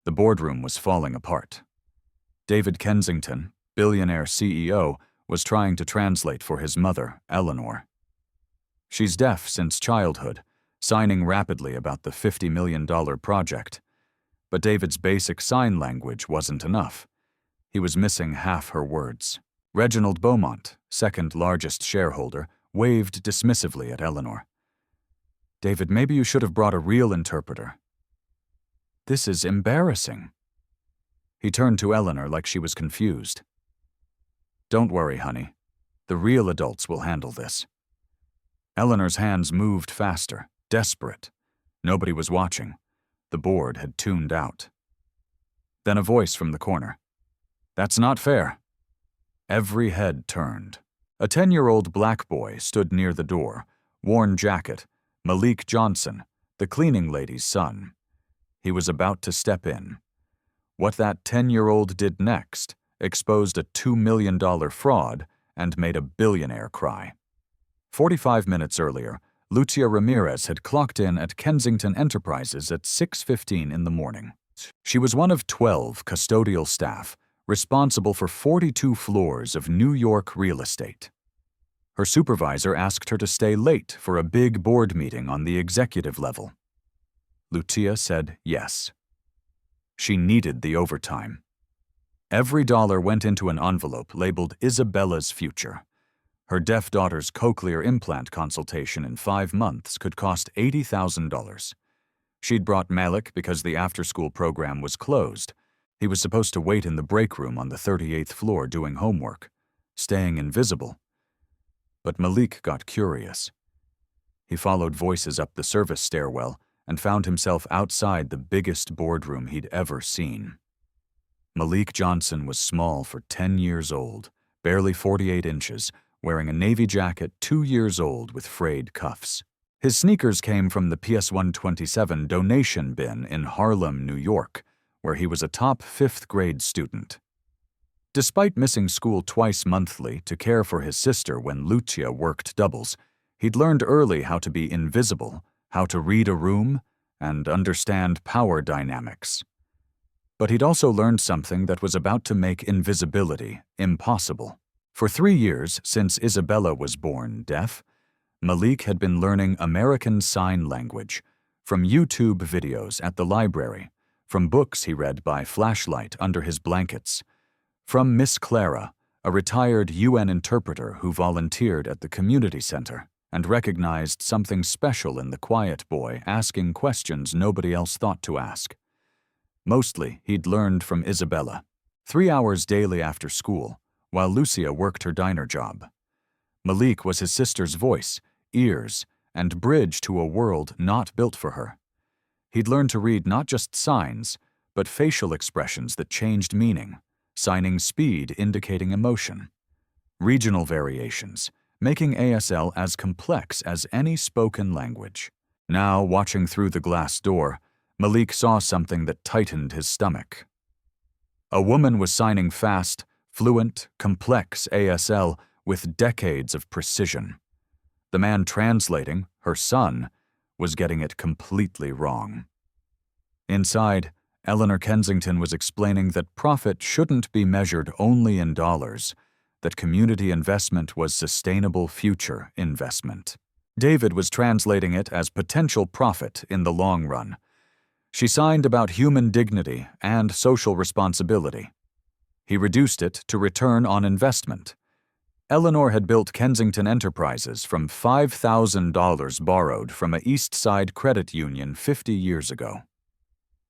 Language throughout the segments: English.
The boardroom was falling apart. David Kensington, Billionaire CEO, was trying to translate for his mother, Eleanor. She's deaf since childhood, signing rapidly about the $50 million project. But David's basic sign language wasn't enough. He was missing half her words. Reginald Beaumont, second largest shareholder, waved dismissively at Eleanor. "David, maybe you should have brought a real interpreter." "This is embarrassing." He turned to Eleanor like she was confused. "Don't worry, honey. The real adults will handle this." Eleanor's hands moved faster, desperate. Nobody was watching. The board had tuned out. Then a voice from the corner. "That's not fair." Every head turned. A 10-year-old black boy stood near the door, worn jacket, Malik Johnson, the cleaning lady's son. He was about to step in. What that 10-year-old did next exposed a $2 million fraud and made a billionaire cry. 45 minutes earlier, Lucia Ramirez had clocked in at Kensington Enterprises at 6:15 in the morning. She was one of 12 custodial staff responsible for 42 floors of New York real estate. Her supervisor asked her to stay late for a big board meeting on the executive level. Lucia said yes. She needed the overtime. Every dollar went into an envelope labeled Isabella's future. Her deaf daughter's cochlear implant consultation in 5 months could cost $80,000. She'd brought Malik because the after-school program was closed. He was supposed to wait in the break room on the 38th floor doing homework, staying invisible. But Malik got curious. He followed voices up the service stairwell and found himself outside the biggest boardroom he'd ever seen. Malik Johnson was small for 10 years old, barely 48 inches, wearing a navy jacket 2 years old with frayed cuffs. His sneakers came from the PS127 donation bin in Harlem, New York, where he was a top 5th grade student. Despite missing school twice monthly to care for his sister when Lucia worked doubles, he'd learned early how to be invisible, how to read a room, and understand power dynamics. But he'd also learned something that was about to make invisibility impossible. For 3 years since Isabella was born deaf, Malik had been learning American Sign Language from YouTube videos at the library, from books he read by flashlight under his blankets, from Miss Clara, a retired UN interpreter who volunteered at the community center and recognized something special in the quiet boy asking questions nobody else thought to ask. Mostly, he'd learned from Isabella, 3 hours daily after school, while Lucia worked her diner job. Malik was his sister's voice, ears, and bridge to a world not built for her. He'd learned to read not just signs, but facial expressions that changed meaning, signing speed indicating emotion. Regional variations, making ASL as complex as any spoken language. Now, watching through the glass door, Malik saw something that tightened his stomach. A woman was signing fast, fluent, complex ASL with decades of precision. The man translating, her son, was getting it completely wrong. Inside, Eleanor Kensington was explaining that profit shouldn't be measured only in dollars, that community investment was sustainable future investment. David was translating it as potential profit in the long run. She signed about human dignity and social responsibility. He reduced it to return on investment. Eleanor had built Kensington Enterprises from $5,000 borrowed from a East Side credit union 50 years ago.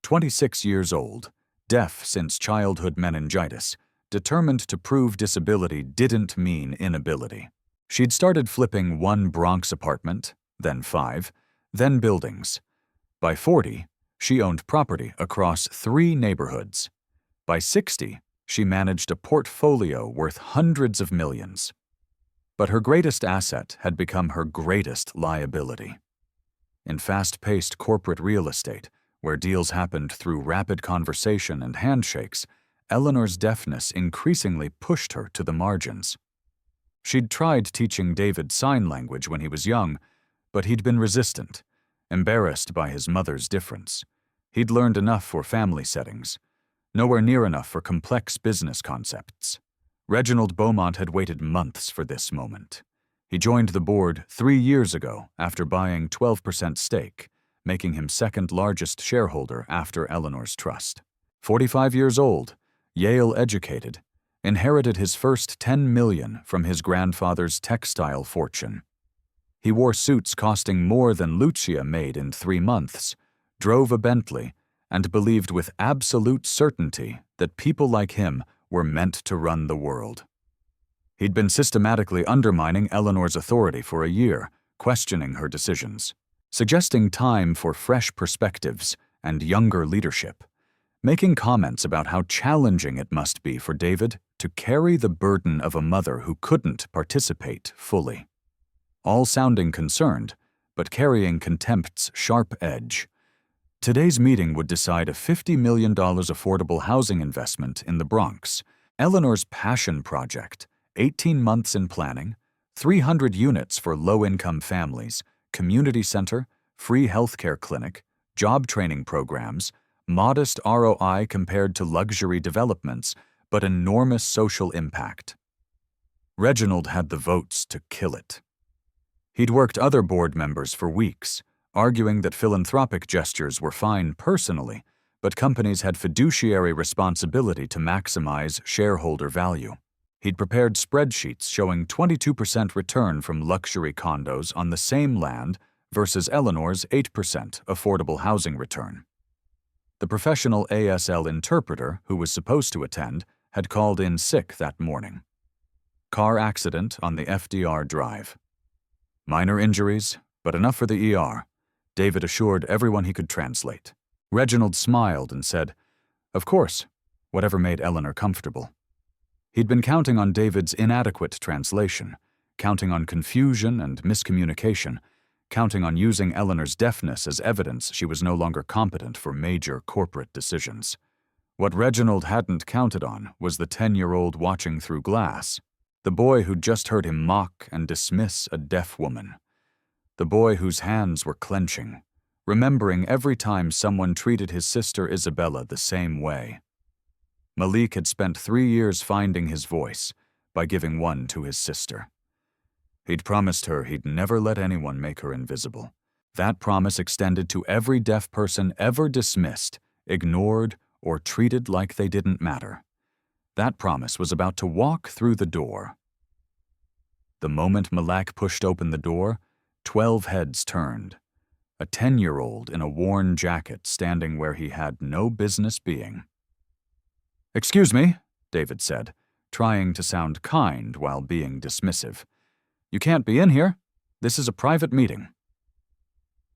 26 years old, deaf since childhood meningitis, determined to prove disability didn't mean inability. She'd started flipping 1 Bronx apartment, then 5, then buildings. By 40, she owned property across 3 neighborhoods. By 60, she managed a portfolio worth hundreds of millions. But her greatest asset had become her greatest liability. In fast-paced corporate real estate, where deals happened through rapid conversation and handshakes, Eleanor's deafness increasingly pushed her to the margins. She'd tried teaching David sign language when he was young, but he'd been resistant, embarrassed by his mother's difference. He'd learned enough for family settings, nowhere near enough for complex business concepts. Reginald Beaumont had waited months for this moment. He joined the board 3 years ago after buying 12% stake, making him second largest shareholder after Eleanor's trust. 45 years old, Yale-educated, inherited his first $10 million from his grandfather's textile fortune. He wore suits costing more than Lucia made in 3 months, drove a Bentley, and believed with absolute certainty that people like him were meant to run the world. He'd been systematically undermining Eleanor's authority for a year, questioning her decisions, suggesting time for fresh perspectives and younger leadership, making comments about how challenging it must be for David to carry the burden of a mother who couldn't participate fully. All sounding concerned, but carrying contempt's sharp edge. Today's meeting would decide a $50 million affordable housing investment in the Bronx, Eleanor's passion project, 18 months in planning, 300 units for low-income families, community center, free healthcare clinic, job training programs, modest ROI compared to luxury developments, but enormous social impact. Reginald had the votes to kill it. He'd worked other board members for weeks, arguing that philanthropic gestures were fine personally, but companies had fiduciary responsibility to maximize shareholder value. He'd prepared spreadsheets showing 22% return from luxury condos on the same land versus Eleanor's 8% affordable housing return. The professional ASL interpreter who was supposed to attend had called in sick that morning. Car accident on the FDR Drive. Minor injuries, but enough for the ER, David assured everyone he could translate. Reginald smiled and said, "Of course," whatever made Eleanor comfortable. He'd been counting on David's inadequate translation, counting on confusion and miscommunication, counting on using Eleanor's deafness as evidence she was no longer competent for major corporate decisions. What Reginald hadn't counted on was the 10-year-old watching through glass, the boy who'd just heard him mock and dismiss a deaf woman, the boy whose hands were clenching, remembering every time someone treated his sister Isabella the same way. Malik had spent 3 years finding his voice by giving one to his sister. He'd promised her he'd never let anyone make her invisible. That promise extended to every deaf person ever dismissed, ignored, or treated like they didn't matter. That promise was about to walk through the door. The moment Malak pushed open the door, 12 heads turned. A 10-year-old in a worn jacket standing where he had no business being. "Excuse me," David said, trying to sound kind while being dismissive. "You can't be in here. This is a private meeting."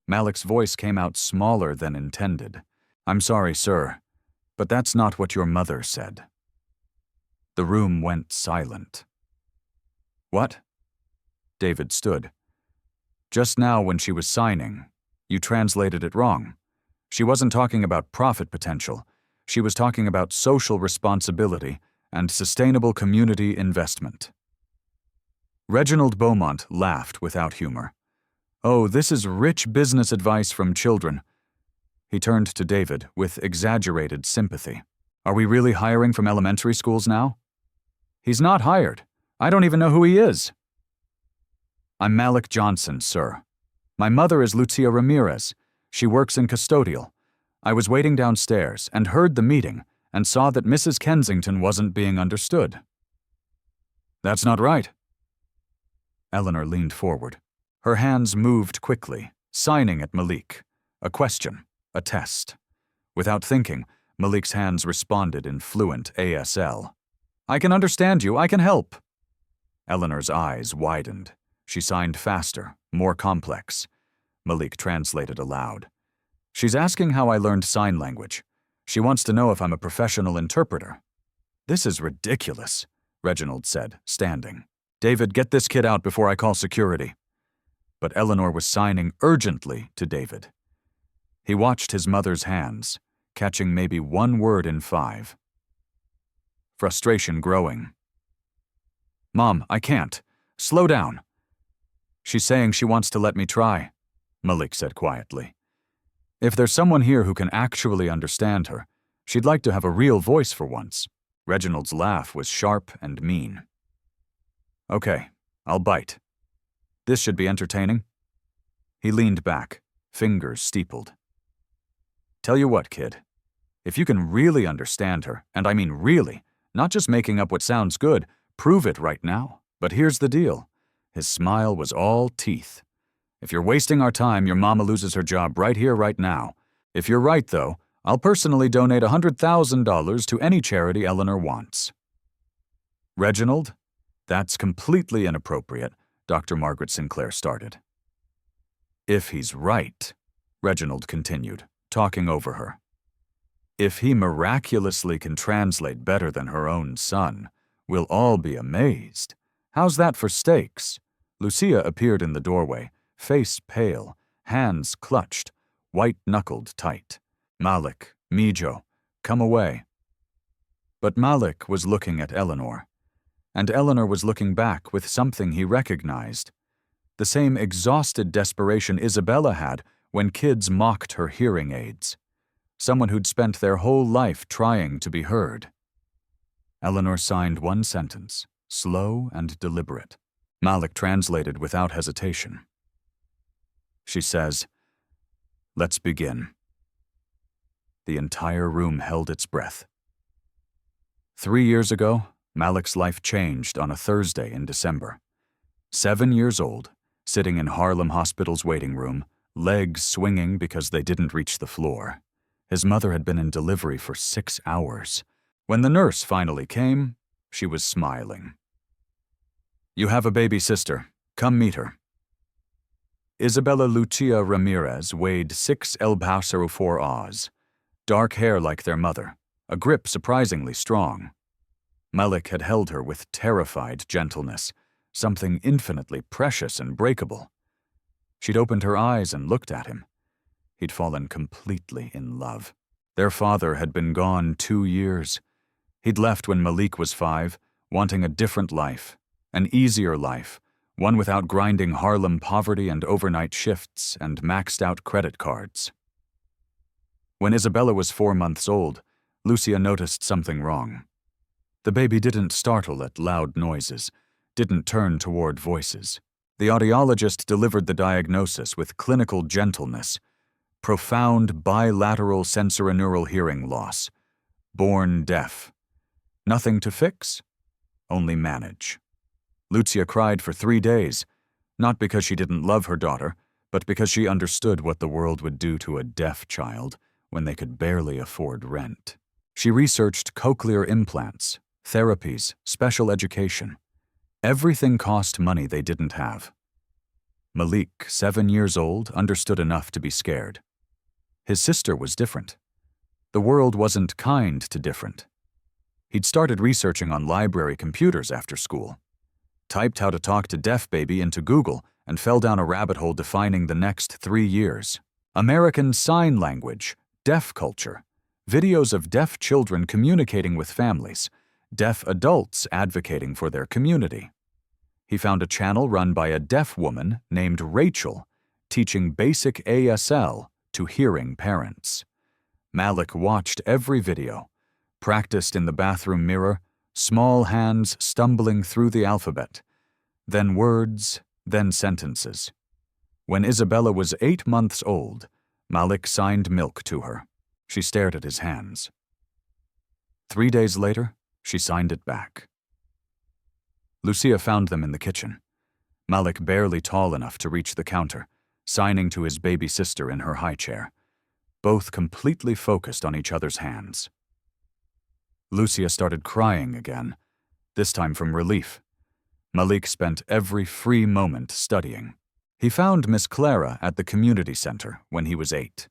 Malik's voice came out smaller than intended. "I'm sorry, sir, but that's not what your mother said." The room went silent. "What?" David stood. "Just now when she was signing, you translated it wrong. She wasn't talking about profit potential. She was talking about social responsibility and sustainable community investment." Reginald Beaumont laughed without humor. "Oh, this is rich business advice from children." He turned to David with exaggerated sympathy. "Are we really hiring from elementary schools now?" "He's not hired. I don't even know who he is." "I'm Malik Johnson, sir. My mother is Lucia Ramirez. She works in custodial. I was waiting downstairs and heard the meeting and saw that Mrs. Kensington wasn't being understood." "That's not right." Eleanor leaned forward. Her hands moved quickly, signing at Malik. A question, a test. Without thinking, Malik's hands responded in fluent ASL. "I can understand you. I can help." Eleanor's eyes widened. She signed faster, more complex. Malik translated aloud. "She's asking how I learned sign language. She wants to know if I'm a professional interpreter." "This is ridiculous," Reginald said, standing. "David, get this kid out before I call security." But Eleanor was signing urgently to David. He watched his mother's hands, catching maybe one word in 5. Frustration growing. "Mom, I can't. Slow down." "She's saying she wants to let me try," Malik said quietly. If there's someone here who can actually understand her, she'd like to have a real voice for once. Reginald's laugh was sharp and mean. Okay, I'll bite. This should be entertaining. He leaned back, fingers steepled. Tell you what, kid. If you can really understand her, and I mean really, not just making up what sounds good, prove it right now. But here's the deal. His smile was all teeth. If you're wasting our time, your mama loses her job right here, right now. If you're right, though, I'll personally donate $100,000 to any charity Eleanor wants. Reginald? That's completely inappropriate, Dr. Margaret Sinclair started. If he's right, Reginald continued, talking over her. If he miraculously can translate better than her own son, we'll all be amazed. How's that for stakes? Lucia appeared in the doorway, face pale, hands clutched, white-knuckled tight. Malik, Mijo, come away. But Malik was looking at Eleanor, and Eleanor was looking back with something he recognized. The same exhausted desperation Isabella had when kids mocked her hearing aids. Someone who'd spent their whole life trying to be heard. Eleanor signed one sentence, slow and deliberate. Malik translated without hesitation. She says, "Let's begin." The entire room held its breath. 3 years ago, Malik's life changed on a Thursday in December. 7 years old, sitting in Harlem Hospital's waiting room, legs swinging because they didn't reach the floor. His mother had been in delivery for 6 hours. When the nurse finally came, she was smiling. "You have a baby sister. Come meet her." Isabella Lucia Ramirez weighed 6 elbhauser 4 Oz. Dark hair like their mother, a grip surprisingly strong. Malik had held her with terrified gentleness, something infinitely precious and breakable. She'd opened her eyes and looked at him. He'd fallen completely in love. Their father had been gone 2 years. He'd left when Malik was 5, wanting a different life, an easier life, one without grinding Harlem poverty and overnight shifts and maxed-out credit cards. When Isabella was 4 months old, Lucia noticed something wrong. The baby didn't startle at loud noises, didn't turn toward voices. The audiologist delivered the diagnosis with clinical gentleness: profound bilateral sensorineural hearing loss, born deaf. Nothing to fix, only manage. Lucia cried for 3 days, not because she didn't love her daughter, but because she understood what the world would do to a deaf child when they could barely afford rent. She researched cochlear implants, therapies, special education. Everything cost money they didn't have. Malik, 7 years old, understood enough to be scared. His sister was different. The world wasn't kind to different. He'd started researching on library computers after school, typed how to talk to deaf baby into Google, and fell down a rabbit hole defining the next 3 years. American Sign Language, deaf culture, videos of deaf children communicating with families, deaf adults advocating for their community. He found a channel run by a deaf woman named Rachel, teaching basic ASL to hearing parents. Malik watched every video, practiced in the bathroom mirror, small hands stumbling through the alphabet, then words, then sentences. When Isabella was 8 months old, Malik signed milk to her. She stared at his hands. 3 days later, she signed it back. Lucia found them in the kitchen, Malik barely tall enough to reach the counter, signing to his baby sister in her high chair, both completely focused on each other's hands. Lucia started crying again, this time from relief. Malik spent every free moment studying. He found Miss Clara at the community center when he was 8.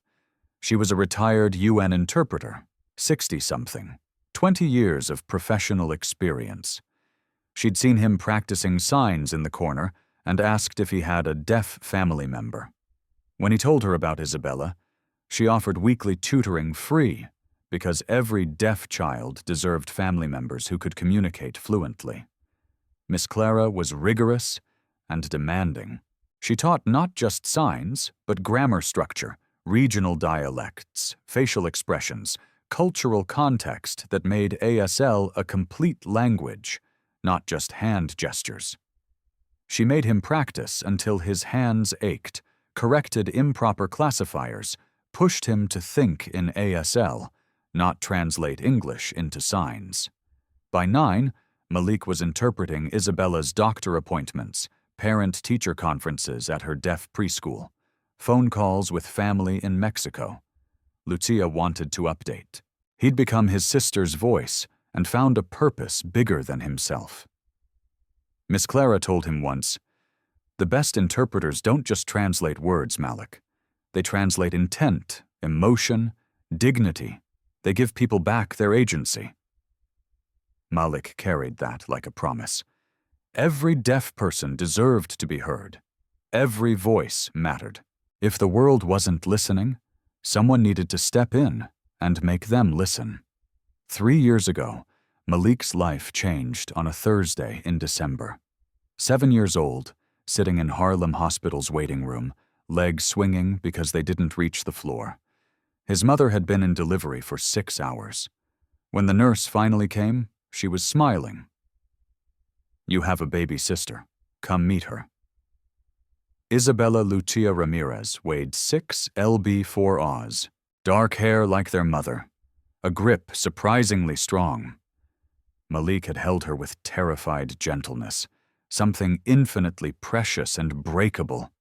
She was a retired UN interpreter, 60-something, 20 years of professional experience. She'd seen him practicing signs in the corner and asked if he had a deaf family member. When he told her about Isabella, she offered weekly tutoring free because every deaf child deserved family members who could communicate fluently. Miss Clara was rigorous and demanding. She taught not just signs, but grammar structure, regional dialects, facial expressions, cultural context that made ASL a complete language, not just hand gestures. She made him practice until his hands ached, corrected improper classifiers, pushed him to think in ASL, not translate English into signs. By 9, Malik was interpreting Isabella's doctor appointments, parent-teacher conferences at her deaf preschool, phone calls with family in Mexico. Lucia wanted to update. He'd become his sister's voice and found a purpose bigger than himself. Miss Clara told him once, "The best interpreters don't just translate words, Malik. They translate intent, emotion, dignity. They give people back their agency." Malik carried that like a promise. Every deaf person deserved to be heard. Every voice mattered. If the world wasn't listening, someone needed to step in and make them listen. 3 years ago, Malik's life changed on a Thursday in December. 7 years old, sitting in Harlem Hospital's waiting room, legs swinging because they didn't reach the floor. His mother had been in delivery for 6 hours. When the nurse finally came, she was smiling. "You have a baby sister. Come meet her." Isabella Lucia Ramirez weighed 6 lb/4 Oz, dark hair like their mother, a grip surprisingly strong. Malik had held her with terrified gentleness, something infinitely precious and breakable.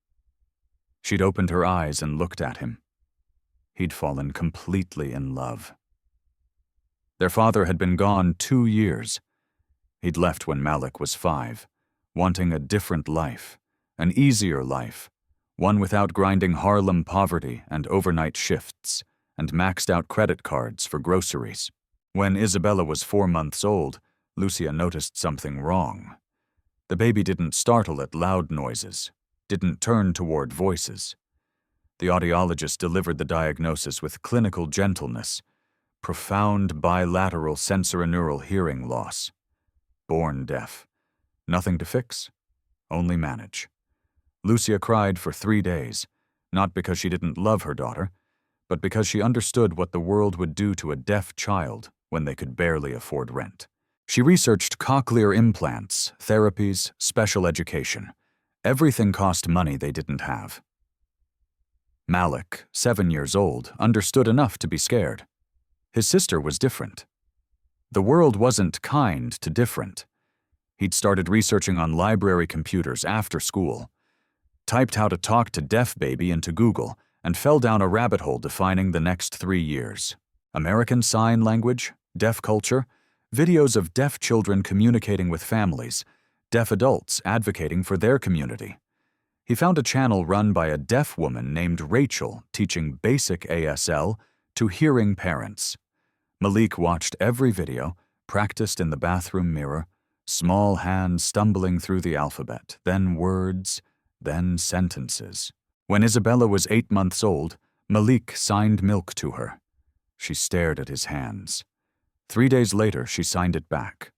She'd opened her eyes and looked at him. He'd fallen completely in love. Their father had been gone 2 years. He'd left when Malik was 5, wanting a different life, an easier life, one without grinding Harlem poverty and overnight shifts, and maxed-out credit cards for groceries. When Isabella was 4 months old, Lucia noticed something wrong. The baby didn't startle at loud noises, didn't turn toward voices. The audiologist delivered the diagnosis with clinical gentleness: profound bilateral sensorineural hearing loss. Born deaf. Nothing to fix, only manage. Lucia cried for 3 days, not because she didn't love her daughter, but because she understood what the world would do to a deaf child when they could barely afford rent. She researched cochlear implants, therapies, special education. Everything cost money they didn't have. Malik, 7 years old, understood enough to be scared. His sister was different. The world wasn't kind to different. He'd started researching on library computers after school, typed how to talk to deaf baby into Google, and fell down a rabbit hole defining the next 3 years. American Sign Language, deaf culture, videos of deaf children communicating with families, deaf adults advocating for their community. He found a channel run by a deaf woman named Rachel teaching basic ASL to hearing parents. Malik watched every video, practiced in the bathroom mirror, small hands stumbling through the alphabet, then words, then sentences. When Isabella was 8 months old, Malik signed milk to her. She stared at his hands. 3 days later, she signed it back.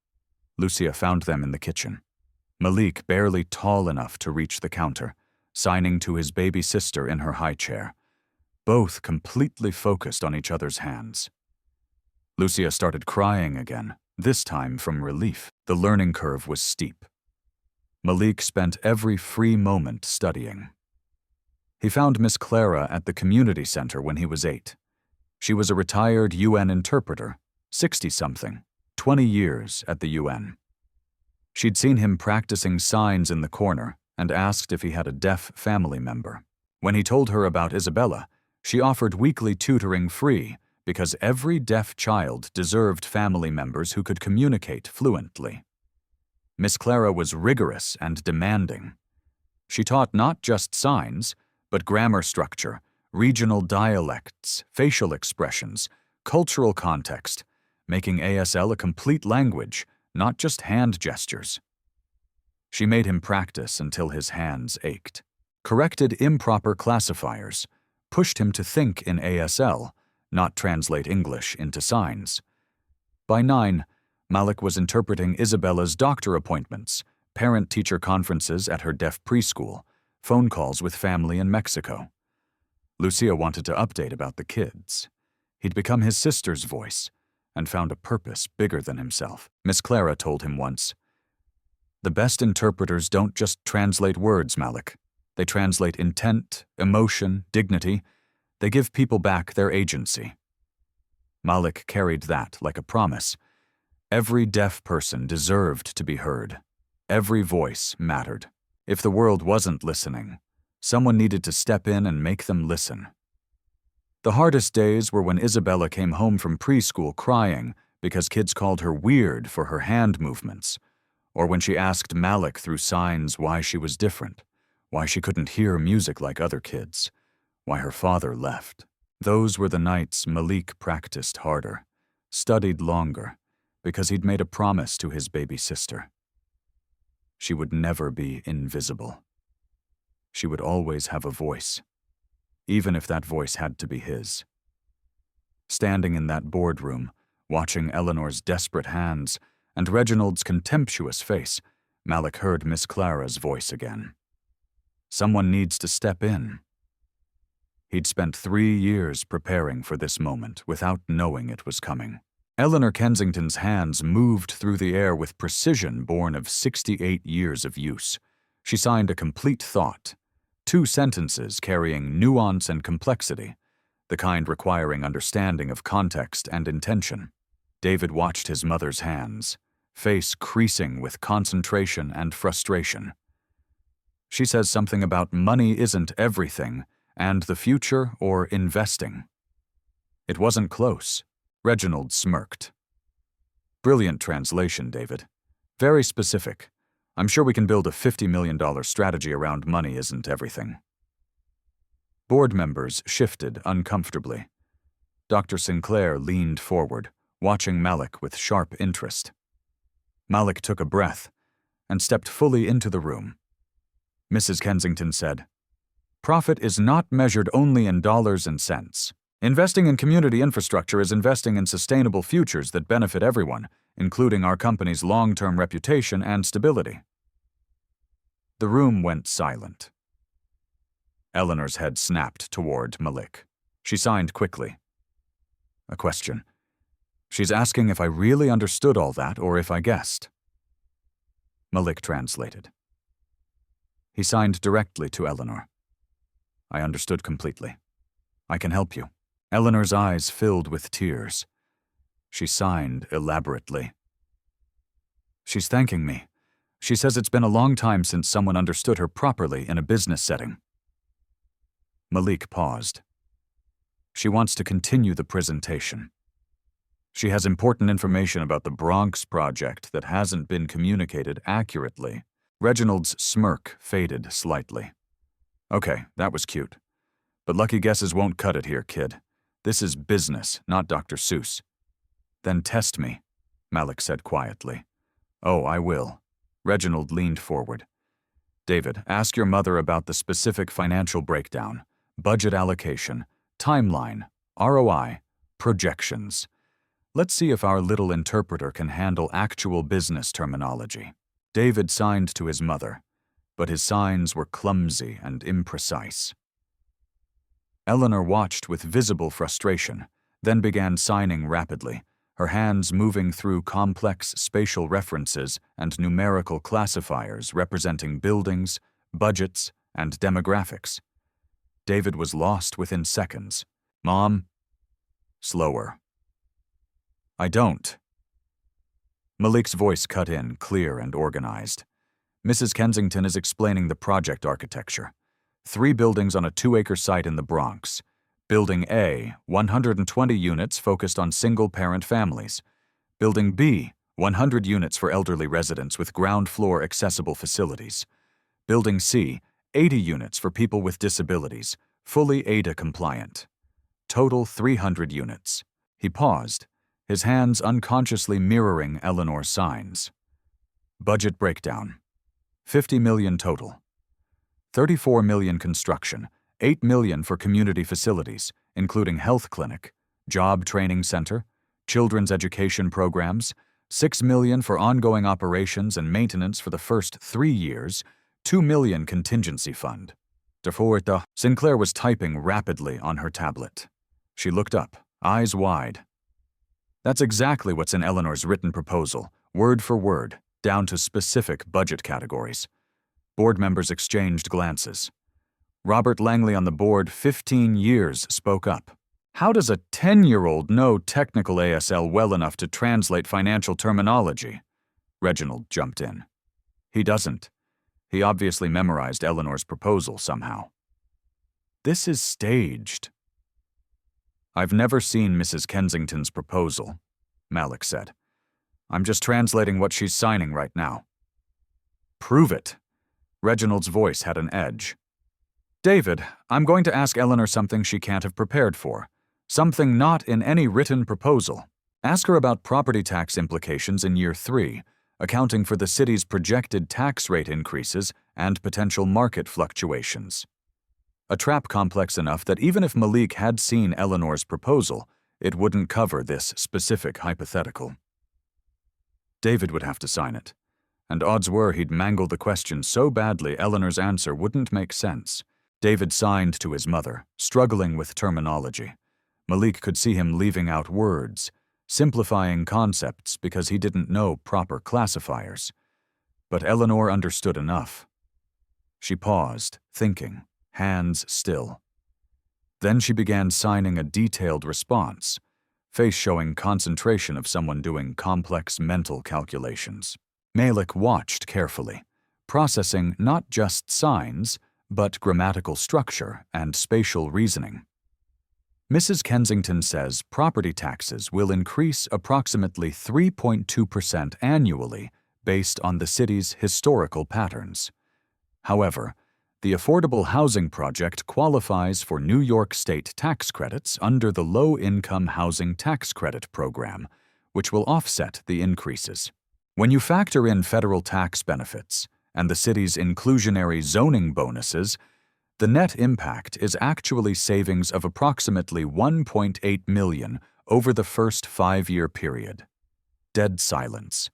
Lucia found them in the kitchen. Malik barely tall enough to reach the counter, signing to his baby sister in her high chair, both completely focused on each other's hands. Lucia started crying again, this time from relief. The learning curve was steep. Malik spent every free moment studying. He found Miss Clara at the community center when he was 8. She was a retired UN interpreter, 60-something, 20 years at the UN. She'd seen him practicing signs in the corner and asked if he had a deaf family member. When he told her about Isabella, she offered weekly tutoring free because every deaf child deserved family members who could communicate fluently. Miss Clara was rigorous and demanding. She taught not just signs, but grammar structure, regional dialects, facial expressions, cultural context, making ASL a complete language, not just hand gestures. She made him practice until his hands ached, corrected improper classifiers, pushed him to think in ASL, not translate English into signs. By 9, Malik was interpreting Isabella's doctor appointments, parent-teacher conferences at her deaf preschool, phone calls with family in Mexico. Lucia wanted to update about the kids. He'd become his sister's voice and found a purpose bigger than himself. Miss Clara told him once, "The best interpreters don't just translate words, Malik. They translate intent, emotion, dignity. They give people back their agency." Malik carried that like a promise. Every deaf person deserved to be heard. Every voice mattered. If the world wasn't listening, someone needed to step in and make them listen. The hardest days were when Isabella came home from preschool crying because kids called her weird for her hand movements, or when she asked Malik through signs why she was different, why she couldn't hear music like other kids, why her father left. Those were the nights Malik practiced harder, studied longer, because he'd made a promise to his baby sister. She would never be invisible. She would always have a voice, even if that voice had to be his. Standing in that boardroom, watching Eleanor's desperate hands and Reginald's contemptuous face, Malik heard Miss Clara's voice again. Someone needs to step in. He'd spent 3 years preparing for this moment without knowing it was coming. Eleanor Kensington's hands moved through the air with precision born of 68 years of use. She signed a complete thought, 2 sentences carrying nuance and complexity, the kind requiring understanding of context and intention. David watched his mother's hands, face creasing with concentration and frustration. She says something about money isn't everything, and the future or investing. It wasn't close. Reginald smirked. "Brilliant translation, David. Very specific. I'm sure we can build a $50 million strategy around money isn't everything." Board members shifted uncomfortably. Dr. Sinclair leaned forward, watching Malik with sharp interest. Malik took a breath and stepped fully into the room. Mrs. Kensington said, "Profit is not measured only in dollars and cents. Investing in community infrastructure is investing in sustainable futures that benefit everyone, including our company's long-term reputation and stability." The room went silent. Eleanor's head snapped toward Malik. She signed quickly. "A question. She's asking if I really understood all that or if I guessed." Malik translated. He signed directly to Eleanor. "I understood completely. I can help you." Eleanor's eyes filled with tears. She signed elaborately. "She's thanking me. She says it's been a long time since someone understood her properly in a business setting." Malik paused. "She wants to continue the presentation. She has important information about the Bronx project that hasn't been communicated accurately." Reginald's smirk faded slightly. "Okay, that was cute. But lucky guesses won't cut it here, kid. This is business, not Dr. Seuss." "Then test me," Malik said quietly. "Oh, I will." Reginald leaned forward. "David, ask your mother about the specific financial breakdown, budget allocation, timeline, ROI, projections. Let's see if our little interpreter can handle actual business terminology." David signed to his mother, but his signs were clumsy and imprecise. Eleanor watched with visible frustration, then began signing rapidly, her hands moving through complex spatial references and numerical classifiers representing buildings, budgets, and demographics. David was lost within seconds. "Mom?" "Slower." "I don't." Malik's voice cut in, clear and organized. "Mrs. Kensington is explaining the project architecture. 3 buildings on a 2-acre site in the Bronx. Building A, 120 units focused on single-parent families. Building B, 100 units for elderly residents with ground-floor accessible facilities. Building C, 80 units for people with disabilities, fully ADA-compliant. Total 300 units. He paused, his hands unconsciously mirroring Eleanor's signs. Budget breakdown. 50 million total. 34 million construction, 8 million for community facilities, including health clinic, job training center, children's education programs, 6 million for ongoing operations and maintenance for the first 3 years, 2 million contingency fund. Deforta. Sinclair was typing rapidly on her tablet. She looked up, eyes wide. That's exactly what's in Eleanor's written proposal, word for word, down to specific budget categories. Board members exchanged glances. Robert Langley on the board, 15 years, spoke up. How does a 10-year-old know technical ASL well enough to translate financial terminology? Reginald jumped in. He doesn't. He obviously memorized Eleanor's proposal somehow. This is staged. I've never seen Mrs. Kensington's proposal, Malik said. I'm just translating what she's signing right now. Prove it. Reginald's voice had an edge. David, I'm going to ask Eleanor something she can't have prepared for. Something not in any written proposal. Ask her about property tax implications in year 3, accounting for the city's projected tax rate increases and potential market fluctuations. A trap complex enough that even if Malik had seen Eleanor's proposal, it wouldn't cover this specific hypothetical. David would have to sign it, and odds were he'd mangle the question so badly Eleanor's answer wouldn't make sense. David signed to his mother, struggling with terminology. Malik could see him leaving out words, simplifying concepts because he didn't know proper classifiers. But Eleanor understood enough. She paused, thinking, hands still. Then she began signing a detailed response, face showing concentration of someone doing complex mental calculations. Malik watched carefully, processing not just signs, but grammatical structure and spatial reasoning. Mrs. Kensington says property taxes will increase approximately 3.2% annually based on the city's historical patterns. However, the affordable housing project qualifies for New York State tax credits under the Low-Income Housing Tax Credit Program, which will offset the increases. When you factor in federal tax benefits and the city's inclusionary zoning bonuses, the net impact is actually savings of approximately $1.8 million over the first 5-year period. Dead silence.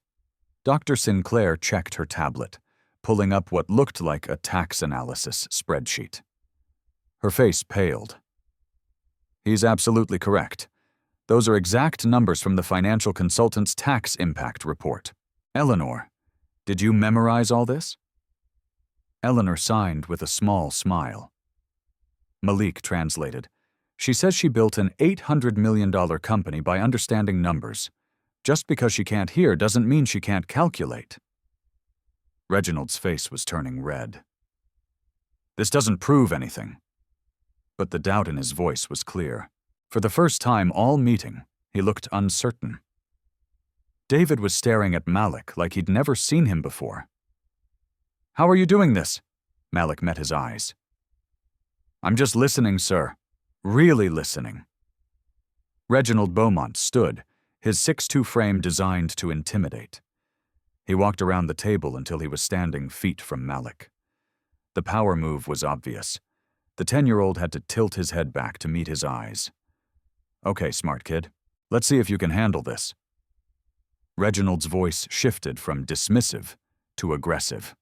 Dr. Sinclair checked her tablet, pulling up what looked like a tax analysis spreadsheet. Her face paled. He's absolutely correct. Those are exact numbers from the financial consultant's tax impact report. Eleanor, did you memorize all this? Eleanor signed with a small smile. Malik translated. She says she built an $800 million company by understanding numbers. Just because she can't hear doesn't mean she can't calculate. Reginald's face was turning red. This doesn't prove anything. But the doubt in his voice was clear. For the first time all meeting, he looked uncertain. David was staring at Malik like he'd never seen him before. How are you doing this? Malik met his eyes. I'm just listening, sir. Really listening. Reginald Beaumont stood, his 6'2" frame designed to intimidate. He walked around the table until he was standing feet from Malik. The power move was obvious. The 10-year-old had to tilt his head back to meet his eyes. Okay, smart kid. Let's see if you can handle this. Reginald's voice shifted from dismissive to aggressive.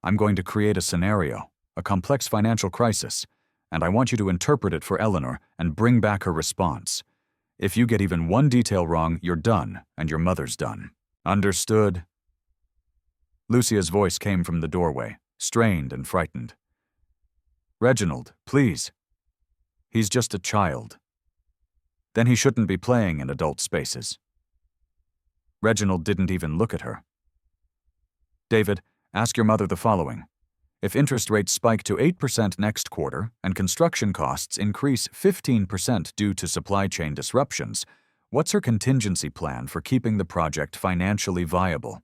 I'm going to create a scenario, a complex financial crisis, and I want you to interpret it for Eleanor and bring back her response. If you get even one detail wrong, you're done, and your mother's done. Understood? Lucia's voice came from the doorway, strained and frightened. Reginald, please. He's just a child. Then he shouldn't be playing in adult spaces. Reginald didn't even look at her. David, ask your mother the following. If interest rates spike to 8% next quarter and construction costs increase 15% due to supply chain disruptions, what's her contingency plan for keeping the project financially viable?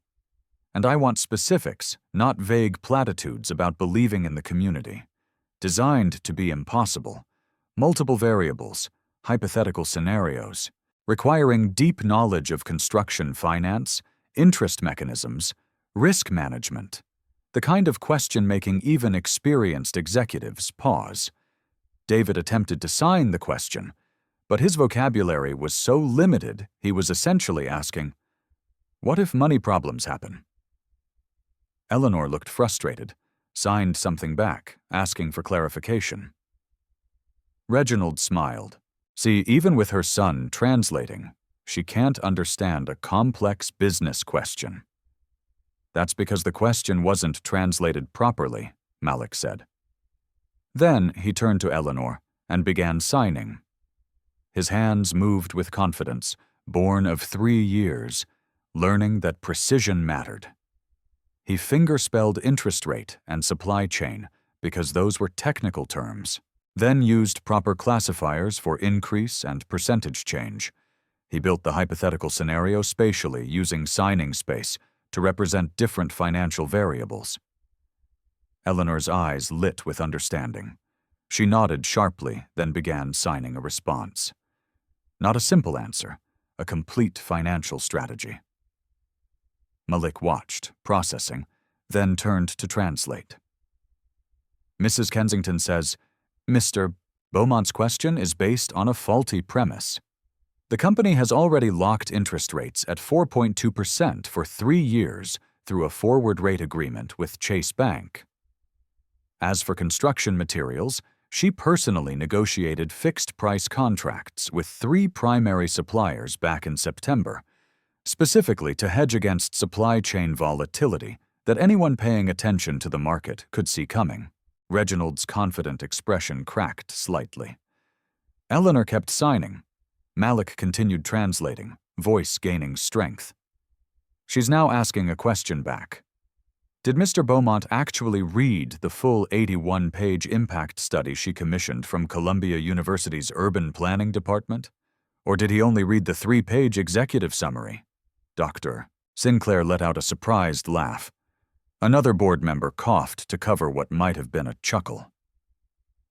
And I want specifics, not vague platitudes about believing in the community. Designed to be impossible. Multiple variables, hypothetical scenarios, requiring deep knowledge of construction finance, interest mechanisms, risk management. The kind of question making even experienced executives pause. David attempted to sign the question, but his vocabulary was so limited he was essentially asking, what if money problems happen? Eleanor looked frustrated, signed something back, asking for clarification. Reginald smiled. See, even with her son translating, she can't understand a complex business question. That's because the question wasn't translated properly, Malik said. Then he turned to Eleanor and began signing. His hands moved with confidence, born of 3 years, learning that precision mattered. He fingerspelled interest rate and supply chain because those were technical terms, then used proper classifiers for increase and percentage change. He built the hypothetical scenario spatially using signing space to represent different financial variables. Eleanor's eyes lit with understanding. She nodded sharply, then began signing a response. Not a simple answer, a complete financial strategy. Malik watched, processing, then turned to translate. Mrs. Kensington says, Mr. Beaumont's question is based on a faulty premise. The company has already locked interest rates at 4.2% for 3 years through a forward rate agreement with Chase Bank. As for construction materials, she personally negotiated fixed-price contracts with 3 primary suppliers back in September, specifically to hedge against supply chain volatility that anyone paying attention to the market could see coming. Reginald's confident expression cracked slightly. Eleanor kept signing. Malik continued translating, voice gaining strength. She's now asking a question back. Did Mr. Beaumont actually read the full 81-page impact study she commissioned from Columbia University's Urban Planning Department? Or did he only read the 3-page executive summary? Dr. Sinclair let out a surprised laugh. Another board member coughed to cover what might have been a chuckle.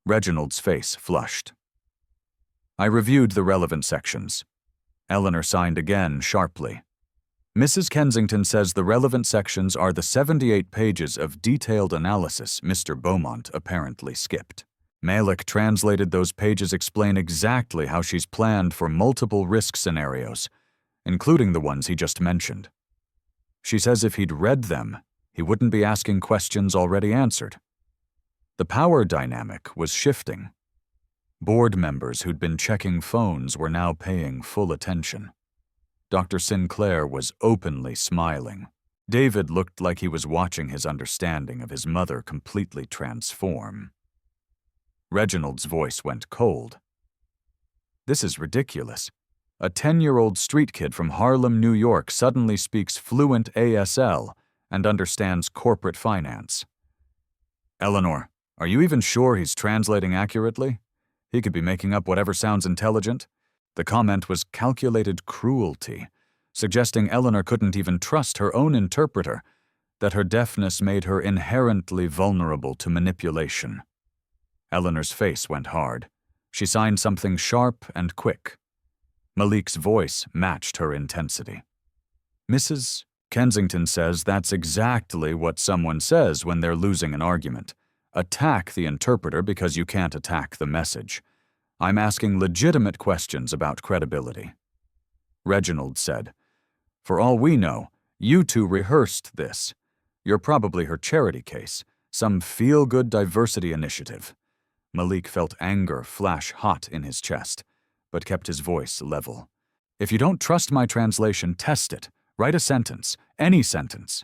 Reginald's face flushed. I reviewed the relevant sections. Eleanor signed again sharply. Mrs. Kensington says the relevant sections are the 78 pages of detailed analysis Mr. Beaumont apparently skipped. Malik translated those pages explain exactly how she's planned for multiple risk scenarios, including the ones he just mentioned. She says if he'd read them, he wouldn't be asking questions already answered. The power dynamic was shifting. Board members who'd been checking phones were now paying full attention. Dr. Sinclair was openly smiling. David looked like he was watching his understanding of his mother completely transform. Reginald's voice went cold. This is ridiculous. A 10-year-old street kid from Harlem, New York suddenly speaks fluent ASL and understands corporate finance. Eleanor, are you even sure he's translating accurately? He could be making up whatever sounds intelligent. The comment was calculated cruelty, suggesting Eleanor couldn't even trust her own interpreter, that her deafness made her inherently vulnerable to manipulation. Eleanor's face went hard. She signed something sharp and quick. Malik's voice matched her intensity. Mrs. Kensington says that's exactly what someone says when they're losing an argument. Attack the interpreter because you can't attack the message. I'm asking legitimate questions about credibility. Reginald said, For all we know, you two rehearsed this. You're probably her charity case, some feel-good diversity initiative. Malik felt anger flash hot in his chest, but kept his voice level. If you don't trust my translation, test it. Write a sentence, any sentence.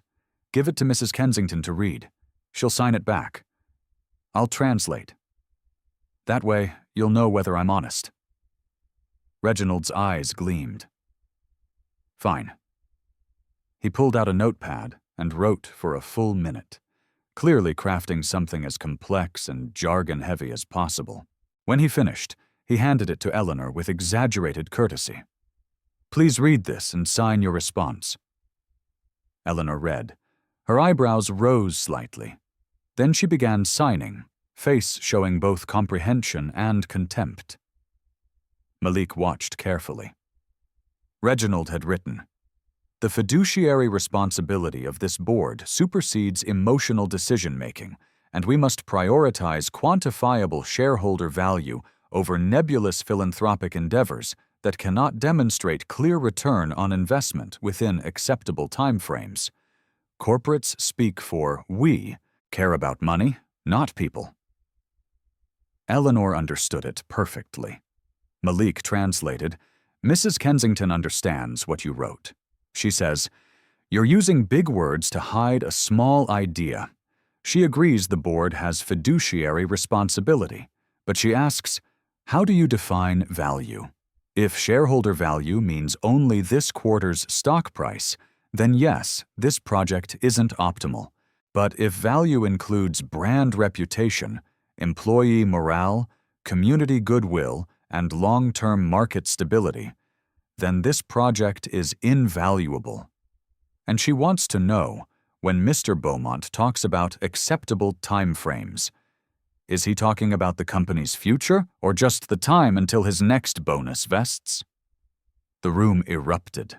Give it to Mrs. Kensington to read. She'll sign it back. I'll translate. That way, you'll know whether I'm honest. Reginald's eyes gleamed. Fine. He pulled out a notepad and wrote for a full minute, clearly crafting something as complex and jargon-heavy as possible. When he finished, he handed it to Eleanor with exaggerated courtesy. Please read this and sign your response. Eleanor read. Her eyebrows rose slightly. Then she began signing, face showing both comprehension and contempt. Malik watched carefully. Reginald had written, The fiduciary responsibility of this board supersedes emotional decision-making, and we must prioritize quantifiable shareholder value over nebulous philanthropic endeavors that cannot demonstrate clear return on investment within acceptable timeframes. Corporates speak for we, Care about money, not people. Eleanor understood it perfectly. Malik translated, Mrs. Kensington understands what you wrote. She says, you're using big words to hide a small idea. She agrees the board has fiduciary responsibility, but she asks, how do you define value? If shareholder value means only this quarter's stock price, then yes, this project isn't optimal. But if value includes brand reputation, employee morale, community goodwill, and long-term market stability, then this project is invaluable. And she wants to know, when Mr. Beaumont talks about acceptable timeframes, is he talking about the company's future or just the time until his next bonus vests? The room erupted.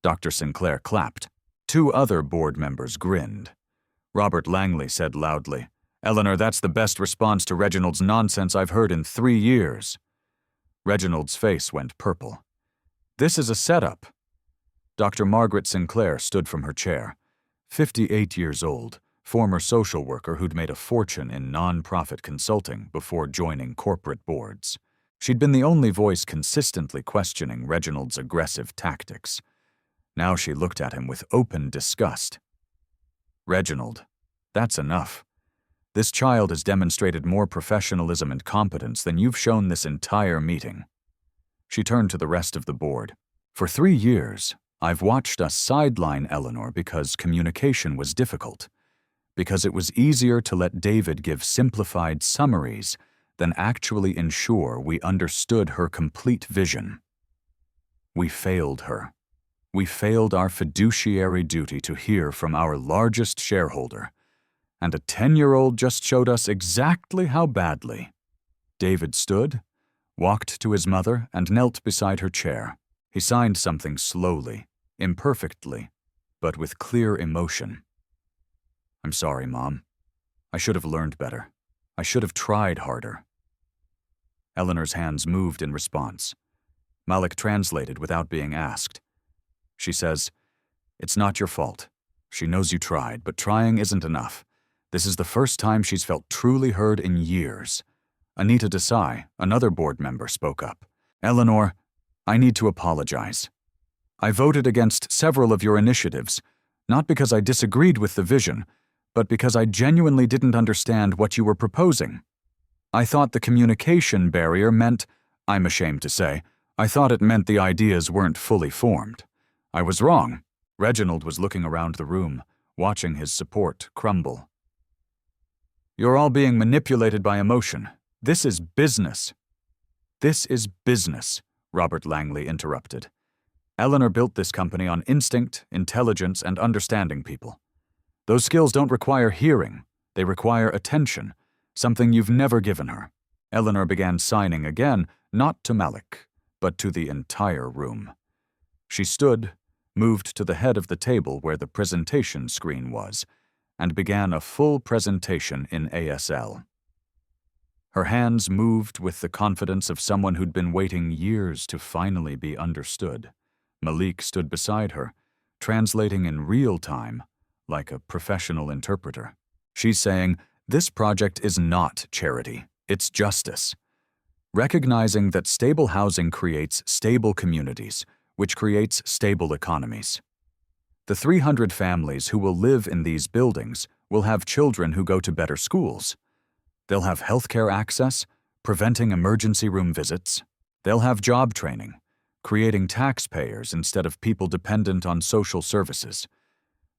Dr. Sinclair clapped. 2 other board members grinned. Robert Langley said loudly, Eleanor, that's the best response to Reginald's nonsense I've heard in 3 years. Reginald's face went purple. This is a setup. Dr. Margaret Sinclair stood from her chair. 58 years old, former social worker who'd made a fortune in non-profit consulting before joining corporate boards. She'd been the only voice consistently questioning Reginald's aggressive tactics. Now she looked at him with open disgust. Reginald, that's enough. This child has demonstrated more professionalism and competence than you've shown this entire meeting. She turned to the rest of the board. For 3 years, I've watched us sideline Eleanor because communication was difficult, because it was easier to let David give simplified summaries than actually ensure we understood her complete vision. We failed her. We failed our fiduciary duty to hear from our largest shareholder, and a 10-year-old just showed us exactly how badly. David stood, walked to his mother, and knelt beside her chair. He signed something slowly, imperfectly, but with clear emotion. I'm sorry, Mom. I should have learned better. I should have tried harder. Eleanor's hands moved in response. Malik translated without being asked. She says, it's not your fault. She knows you tried, but trying isn't enough. This is the first time she's felt truly heard in years. Anita Desai, another board member, spoke up. Eleanor, I need to apologize. I voted against several of your initiatives, not because I disagreed with the vision, but because I genuinely didn't understand what you were proposing. I thought the communication barrier meant, I'm ashamed to say, I thought it meant the ideas weren't fully formed. I was wrong. Reginald was looking around the room, watching his support crumble. You're all being manipulated by emotion. This is business. This is business, Robert Langley interrupted. Eleanor built this company on instinct, intelligence, and understanding people. Those skills don't require hearing. They require attention, something you've never given her. Eleanor began signing again, not to Malik, but to the entire room. She stood, moved to the head of the table where the presentation screen was, and began a full presentation in ASL. Her hands moved with the confidence of someone who'd been waiting years to finally be understood. Malik stood beside her, translating in real time, like a professional interpreter. She's saying, this project is not charity, it's justice. Recognizing that stable housing creates stable communities, which creates stable economies. The 300 families who will live in these buildings will have children who go to better schools. They'll have healthcare access, preventing emergency room visits. They'll have job training, creating taxpayers instead of people dependent on social services.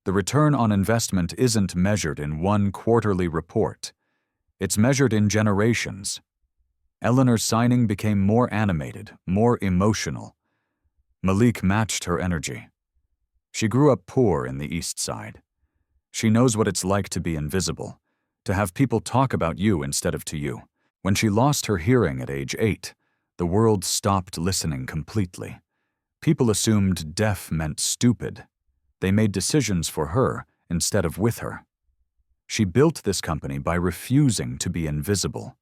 The return on investment isn't measured in one quarterly report. It's measured in generations. Eleanor's signing became more animated, more emotional. Malik matched her energy. She grew up poor in the East Side. She knows what it's like to be invisible, to have people talk about you instead of to you. When she lost her hearing at age 8, the world stopped listening completely. People assumed deaf meant stupid. They made decisions for her instead of with her. She built this company by refusing to be invisible.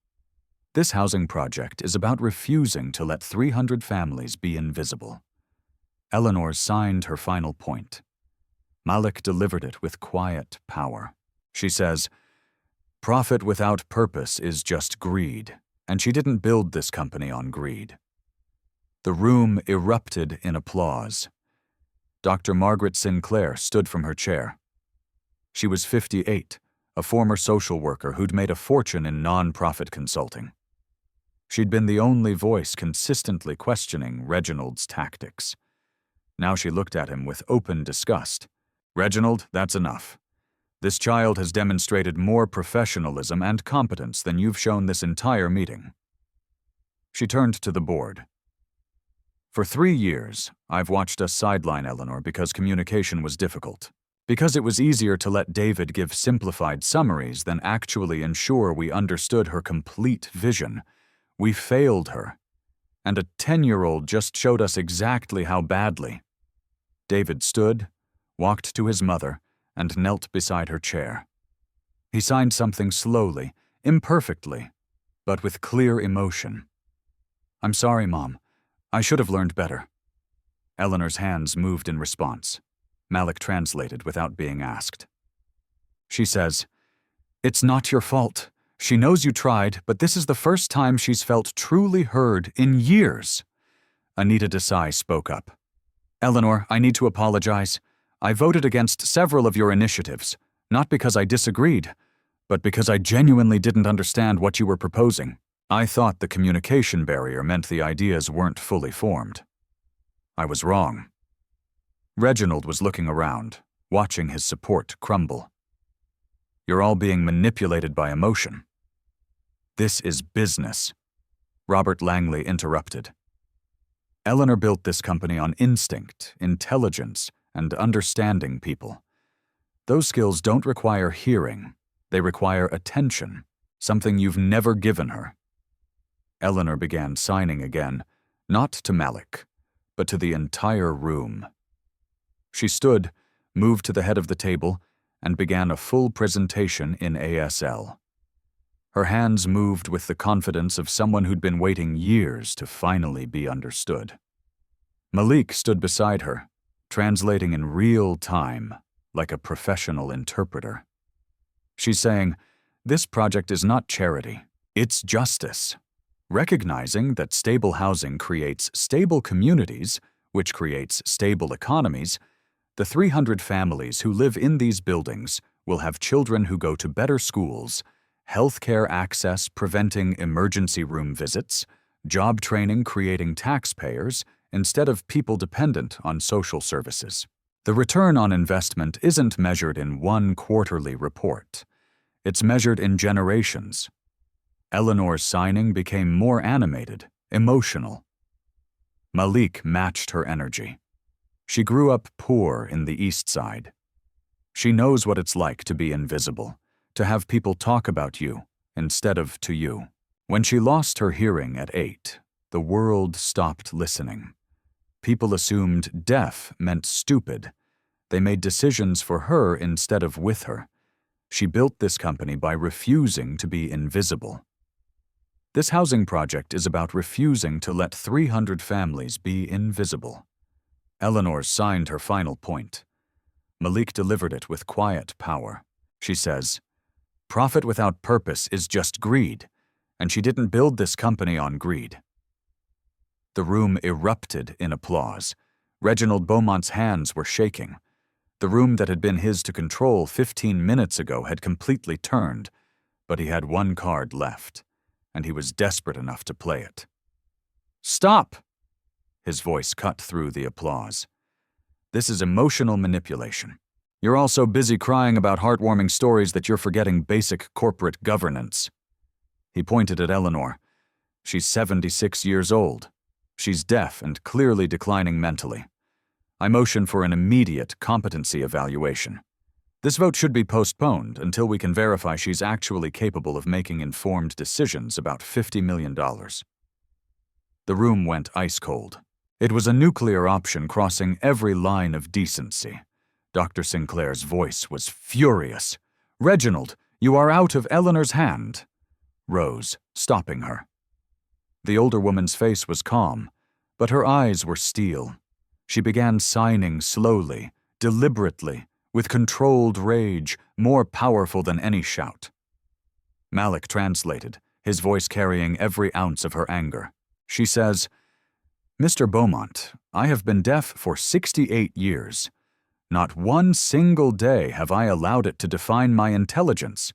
This housing project is about refusing to let 300 families be invisible. Eleanor signed her final point. Malik delivered it with quiet power. She says, Profit without purpose is just greed, and she didn't build this company on greed. The room erupted in applause. Dr. Margaret Sinclair stood from her chair. She was 58, a former social worker who'd made a fortune in non-profit consulting. She'd been the only voice consistently questioning Reginald's tactics. Now she looked at him with open disgust. "Reginald, that's enough. This child has demonstrated more professionalism and competence than you've shown this entire meeting." She turned to the board. "For 3 years, I've watched us sideline Eleanor because communication was difficult. Because it was easier to let David give simplified summaries than actually ensure we understood her complete vision. We failed her. And a 10-year-old just showed us exactly how badly." David stood, walked to his mother, and knelt beside her chair. He signed something slowly, imperfectly, but with clear emotion. "I'm sorry, Mom. I should have learned better." Eleanor's hands moved in response. Malik translated without being asked. She says, "It's not your fault. She knows you tried, but this is the first time she's felt truly heard in years." Anita Desai spoke up. "Eleanor, I need to apologize. I voted against several of your initiatives, not because I disagreed, but because I genuinely didn't understand what you were proposing. I thought the communication barrier meant the ideas weren't fully formed. I was wrong." Reginald was looking around, watching his support crumble. "You're all being manipulated by emotion." "This is business," Robert Langley interrupted. "Eleanor built this company on instinct, intelligence, and understanding people. Those skills don't require hearing. They require attention, something you've never given her." Eleanor began signing again, not to Malik, but to the entire room. She stood, moved to the head of the table, and began a full presentation in ASL. Her hands moved with the confidence of someone who'd been waiting years to finally be understood. Malik stood beside her, translating in real time, like a professional interpreter. She's saying, "This project is not charity, it's justice. Recognizing that stable housing creates stable communities, which creates stable economies, the 300 families who live in these buildings will have children who go to better schools, healthcare access preventing emergency room visits, job training creating taxpayers instead of people dependent on social services. The return on investment isn't measured in one quarterly report. It's measured in generations." Eleanor's signing became more animated, emotional. Malik matched her energy. She grew up poor in the East Side. She knows what it's like to be invisible, to have people talk about you instead of to you. When she lost her hearing at 8, the world stopped listening. People assumed deaf meant stupid. They made decisions for her instead of with her. She built this company by refusing to be invisible. This housing project is about refusing to let 300 families be invisible. Eleanor signed her final point. Malik delivered it with quiet power. She says, "Profit without purpose is just greed, and she didn't build this company on greed." The room erupted in applause. Reginald Beaumont's hands were shaking. The room that had been his to control 15 minutes ago had completely turned, but he had one card left, and he was desperate enough to play it. "Stop!" His voice cut through the applause. "This is emotional manipulation. You're all so busy crying about heartwarming stories that you're forgetting basic corporate governance." He pointed at Eleanor. "She's 76 years old. She's deaf and clearly declining mentally. I motion for an immediate competency evaluation. This vote should be postponed until we can verify she's actually capable of making informed decisions about $50 million. The room went ice cold. It was a nuclear option crossing every line of decency. Dr. Sinclair's voice was furious. "Reginald, you are out of Eleanor's hand." Rose, stopping her. The older woman's face was calm, but her eyes were steel. She began signing slowly, deliberately, with controlled rage, more powerful than any shout. Malik translated, his voice carrying every ounce of her anger. She says, "Mr. Beaumont, I have been deaf for 68 years. Not one single day have I allowed it to define my intelligence.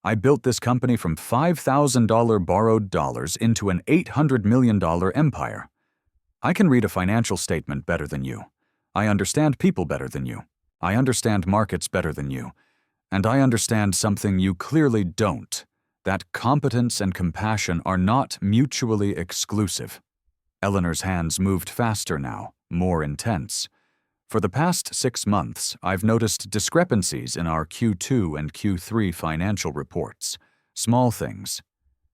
I built this company from $5,000 borrowed dollars into an $800 million empire. I can read a financial statement better than you. I understand people better than you. I understand markets better than you. And I understand something you clearly don't, that competence and compassion are not mutually exclusive." Eleanor's hands moved faster now, more intense. "For the past 6 months, I've noticed discrepancies in our Q2 and Q3 financial reports. Small things.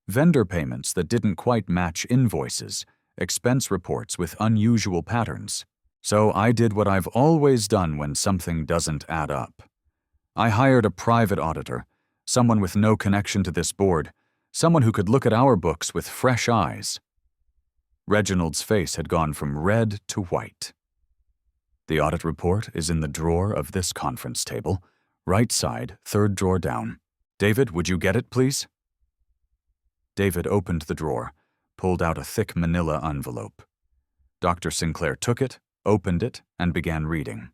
Vendor payments that didn't quite match invoices, expense reports with unusual patterns. So I did what I've always done when something doesn't add up. I hired a private auditor, someone with no connection to this board, someone who could look at our books with fresh eyes." Reginald's face had gone from red to white. "The audit report is in the drawer of this conference table, right side, 3rd drawer down. David, would you get it, please?" David opened the drawer, pulled out a thick manila envelope. Dr. Sinclair took it, opened it, and began reading.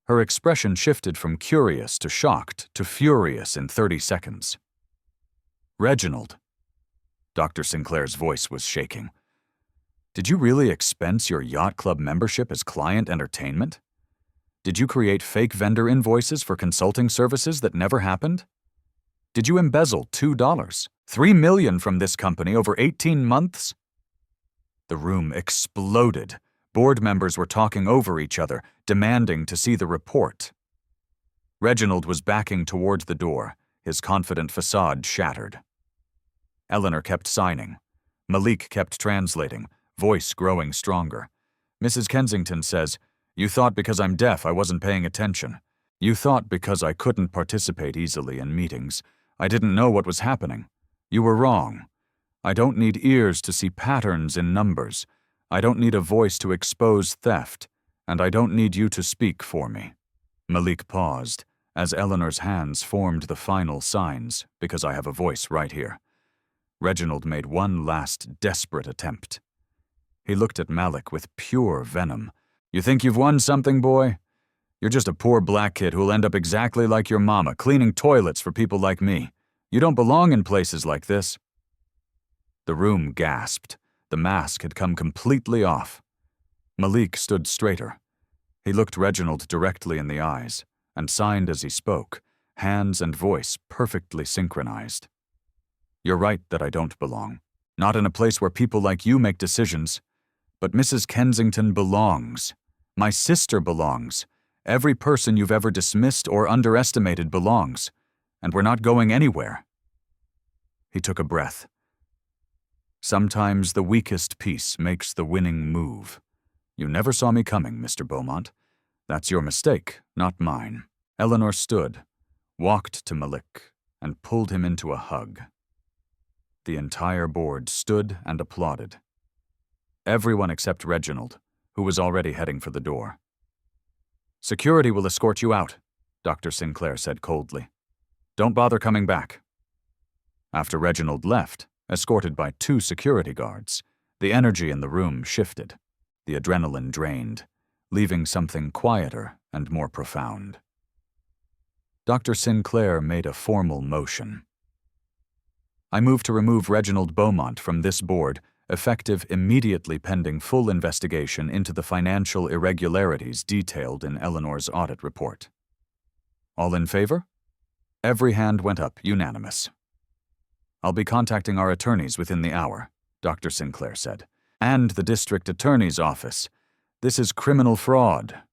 Her expression shifted from curious to shocked to furious in 30 seconds. "Reginald." Dr. Sinclair's voice was shaking. "Did you really expense your yacht club membership as client entertainment? Did you create fake vendor invoices for consulting services that never happened? Did you embezzle $2, $3 million from this company over 18 months? The room exploded. Board members were talking over each other, demanding to see the report. Reginald was backing toward the door, his confident facade shattered. Eleanor kept signing. Malik kept translating, voice growing stronger. "Mrs. Kensington says, you thought because I'm deaf I wasn't paying attention. You thought because I couldn't participate easily in meetings, I didn't know what was happening. You were wrong. I don't need ears to see patterns in numbers. I don't need a voice to expose theft, and I don't need you to speak for me." Malik paused, as Eleanor's hands formed the final signs, "because I have a voice right here." Reginald made one last desperate attempt. He looked at Malik with pure venom. "You think you've won something, boy? You're just a poor black kid who'll end up exactly like your mama, cleaning toilets for people like me. You don't belong in places like this." The room gasped. The mask had come completely off. Malik stood straighter. He looked Reginald directly in the eyes and signed as he spoke, hands and voice perfectly synchronized. "You're right that I don't belong. Not in a place where people like you make decisions. But Mrs. Kensington belongs. My sister belongs. Every person you've ever dismissed or underestimated belongs. And we're not going anywhere." He took a breath. "Sometimes the weakest piece makes the winning move. You never saw me coming, Mr. Beaumont. That's your mistake, not mine." Eleanor stood, walked to Malik, and pulled him into a hug. The entire board stood and applauded. Everyone except Reginald, who was already heading for the door. "Security will escort you out," Dr. Sinclair said coldly. "Don't bother coming back." After Reginald left, escorted by 2 security guards, the energy in the room shifted, the adrenaline drained, leaving something quieter and more profound. Dr. Sinclair made a formal motion. "I move to remove Reginald Beaumont from this board, effective immediately pending full investigation into the financial irregularities detailed in Eleanor's audit report." All in favor? Every hand went up, unanimous. "I'll be contacting our attorneys within the hour," Dr. Sinclair said, "and the district attorney's office. This is criminal fraud."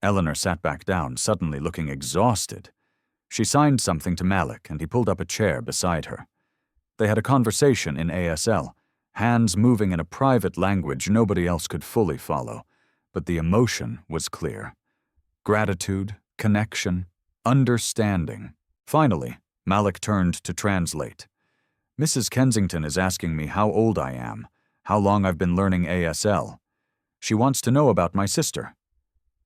Eleanor sat back down, suddenly looking exhausted. She signed something to Malik, and he pulled up a chair beside her. They had a conversation in ASL, hands moving in a private language nobody else could fully follow, but the emotion was clear. Gratitude, connection, understanding. Finally, Malik turned to translate. "Mrs. Kensington is asking me how old I am, how long I've been learning ASL. She wants to know about my sister."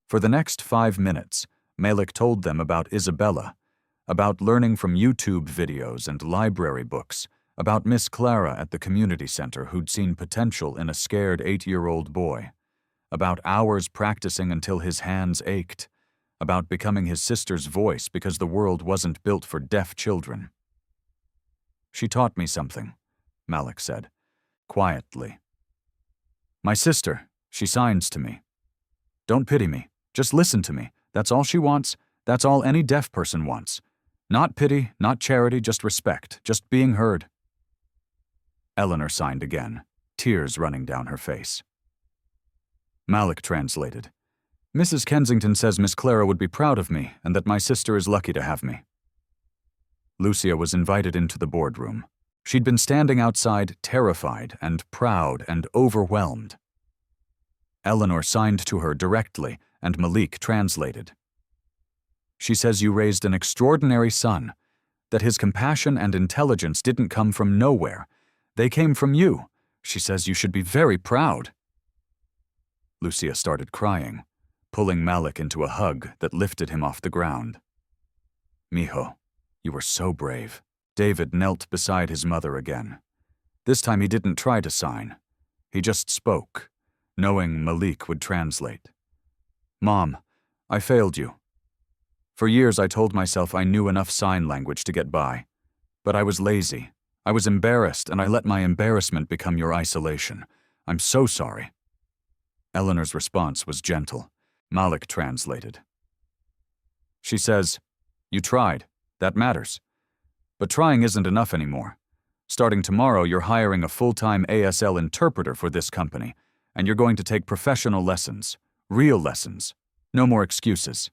For the next 5 minutes, Malik told them about Isabella, about learning from YouTube videos and library books, about Miss Clara at the community center who'd seen potential in a scared 8-year-old boy, about hours practicing until his hands ached, about becoming his sister's voice because the world wasn't built for deaf children. "She taught me something," Malik said, quietly. "My sister, she signs to me. Don't pity me, just listen to me. That's all she wants, that's all any deaf person wants. Not pity, not charity, just respect, just being heard." Eleanor signed again, tears running down her face. Malik translated. "Mrs. Kensington says Miss Clara would be proud of me and that my sister is lucky to have me." Lucia was invited into the boardroom. She'd been standing outside, terrified and proud and overwhelmed. Eleanor signed to her directly, and Malik translated. "She says you raised an extraordinary son, that his compassion and intelligence didn't come from nowhere. They came from you. She says you should be very proud." Lucia started crying, pulling Malik into a hug that lifted him off the ground. "Mijo, you were so brave." David knelt beside his mother again. This time he didn't try to sign. He just spoke, knowing Malik would translate. "Mom, I failed you. For years I told myself I knew enough sign language to get by. But I was lazy. I was embarrassed, and I let my embarrassment become your isolation. I'm so sorry." Eleanor's response was gentle. Malik translated. She says, "You tried. That matters. But trying isn't enough anymore. Starting tomorrow, you're hiring a full-time ASL interpreter for this company, and you're going to take professional lessons, real lessons. No more excuses."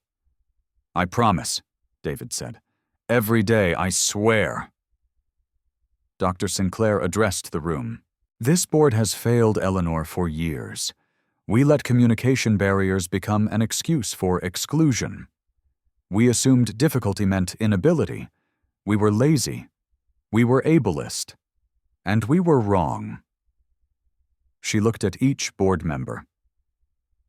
"I promise," David said. "Every day, I swear." Dr. Sinclair addressed the room. "This board has failed Eleanor for years. We let communication barriers become an excuse for exclusion. We assumed difficulty meant inability. We were lazy. We were ableist. And we were wrong." She looked at each board member.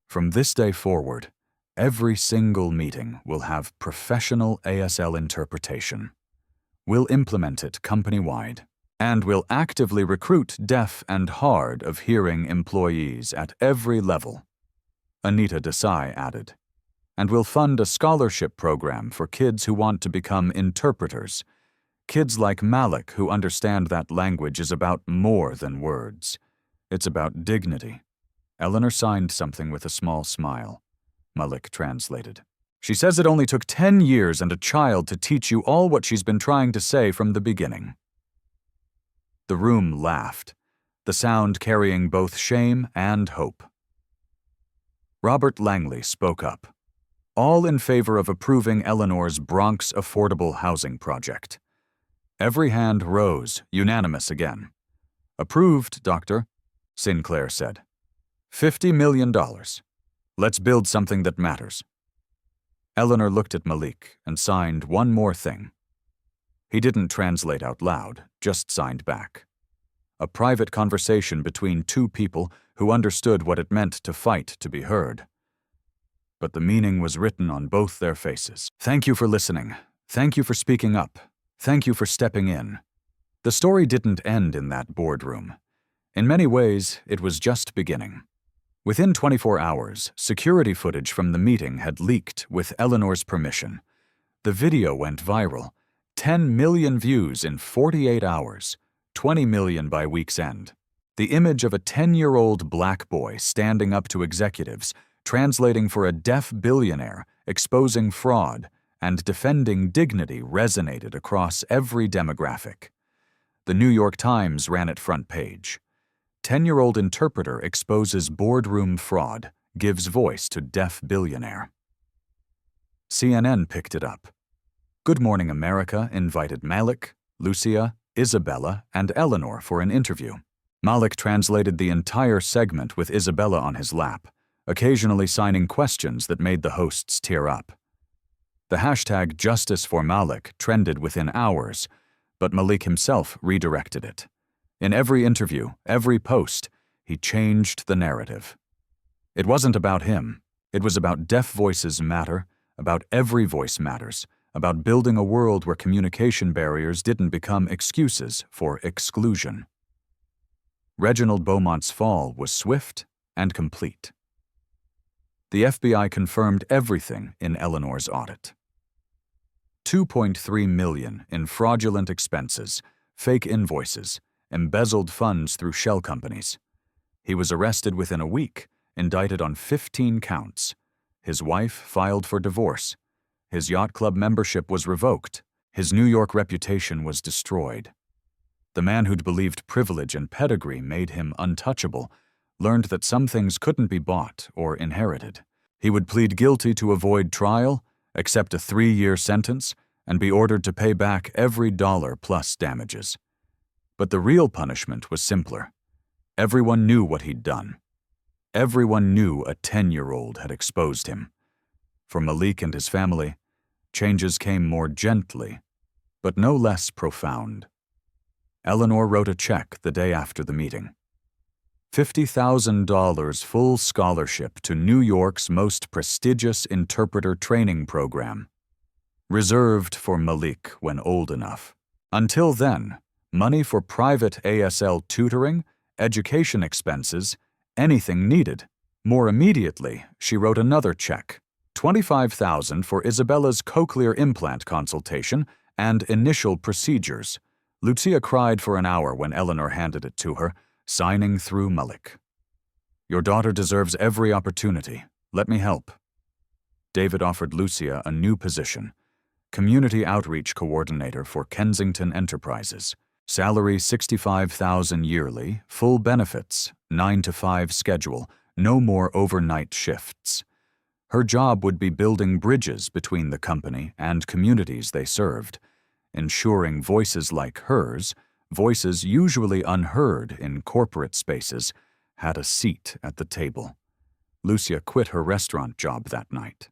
"From this day forward, every single meeting will have professional ASL interpretation. We'll implement it company-wide. And we'll actively recruit deaf and hard of hearing employees at every level," Anita Desai added. "And we'll fund a scholarship program for kids who want to become interpreters. Kids like Malik who understand that language is about more than words. It's about dignity." Eleanor signed something with a small smile. Malik translated. "She says it only took 10 years and a child to teach you all what she's been trying to say from the beginning." The room laughed, the sound carrying both shame and hope. Robert Langley spoke up. All in favor of approving Eleanor's Bronx Affordable Housing Project. Every hand rose, unanimous again. "Approved, Doctor," Sinclair said. $50 million. Let's build something that matters." Eleanor looked at Malik and signed one more thing. He didn't translate out loud, just signed back. A private conversation between two people who understood what it meant to fight to be heard. But the meaning was written on both their faces. "Thank you for listening. Thank you for speaking up. Thank you for stepping in." The story didn't end in that boardroom. In many ways, it was just beginning. Within 24 hours, security footage from the meeting had leaked with Eleanor's permission. The video went viral. 10 million views in 48 hours, 20 million by week's end. The image of a 10-year-old black boy standing up to executives, translating for a deaf billionaire, exposing fraud, and defending dignity resonated across every demographic. The New York Times ran it front page. 10-year-old interpreter exposes boardroom fraud, gives voice to deaf billionaire. CNN picked it up. Good Morning America invited Malik, Lucia, Isabella, and Eleanor for an interview. Malik translated the entire segment with Isabella on his lap, occasionally signing questions that made the hosts tear up. The hashtag Justice for Malik trended within hours, but Malik himself redirected it. In every interview, every post, he changed the narrative. It wasn't about him. It was about deaf voices matter, about every voice matters, about building a world where communication barriers didn't become excuses for exclusion. Reginald Beaumont's fall was swift and complete. The FBI confirmed everything in Eleanor's audit. $2.3 million in fraudulent expenses, fake invoices, embezzled funds through shell companies. He was arrested within a week, indicted on 15 counts. His wife filed for divorce. His yacht club membership was revoked. His New York reputation was destroyed. The man who'd believed privilege and pedigree made him untouchable learned that some things couldn't be bought or inherited. He would plead guilty to avoid trial, accept a 3-year sentence, and be ordered to pay back every dollar plus damages. But the real punishment was simpler. Everyone knew what he'd done. Everyone knew a 10-year-old had exposed him. For Malik and his family, changes came more gently, but no less profound. Eleanor wrote a check the day after the meeting. $50,000 full scholarship to New York's most prestigious interpreter training program, reserved for Malik when old enough. Until then, money for private ASL tutoring, education expenses, anything needed. More immediately, she wrote another check, $25,000 for Isabella's cochlear implant consultation and initial procedures. Lucia cried for an hour when Eleanor handed it to her, signing through Malik. "Your daughter deserves every opportunity. Let me help." David offered Lucia a new position, Community Outreach Coordinator for Kensington Enterprises. Salary $65,000 yearly, full benefits, 9-to-5 schedule, no more overnight shifts. Her job would be building bridges between the company and communities they served, ensuring voices like hers, voices usually unheard in corporate spaces, had a seat at the table. Lucia quit her restaurant job that night.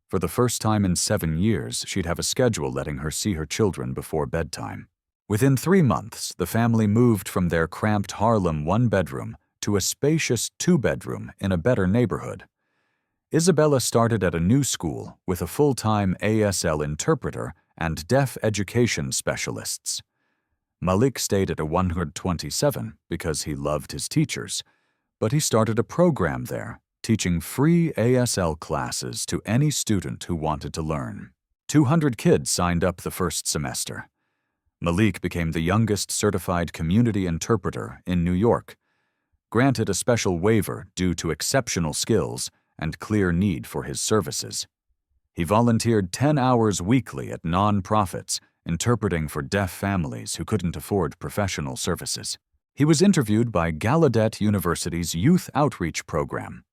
For the first time in 7 years, she'd have a schedule letting her see her children before bedtime. Within 3 months, the family moved from their cramped Harlem 1-bedroom to a spacious 2-bedroom in a better neighborhood. Isabella started at a new school with a full-time ASL interpreter and deaf education specialists. Malik stayed at a 127 because he loved his teachers, but he started a program there, teaching free ASL classes to any student who wanted to learn. 200 kids signed up the first semester. Malik became the youngest certified community interpreter in New York, granted a special waiver due to exceptional skills and clear need for his services. He volunteered 10 hours weekly at non-profits, interpreting for deaf families who couldn't afford professional services. He was interviewed by Gallaudet University's Youth Outreach Program,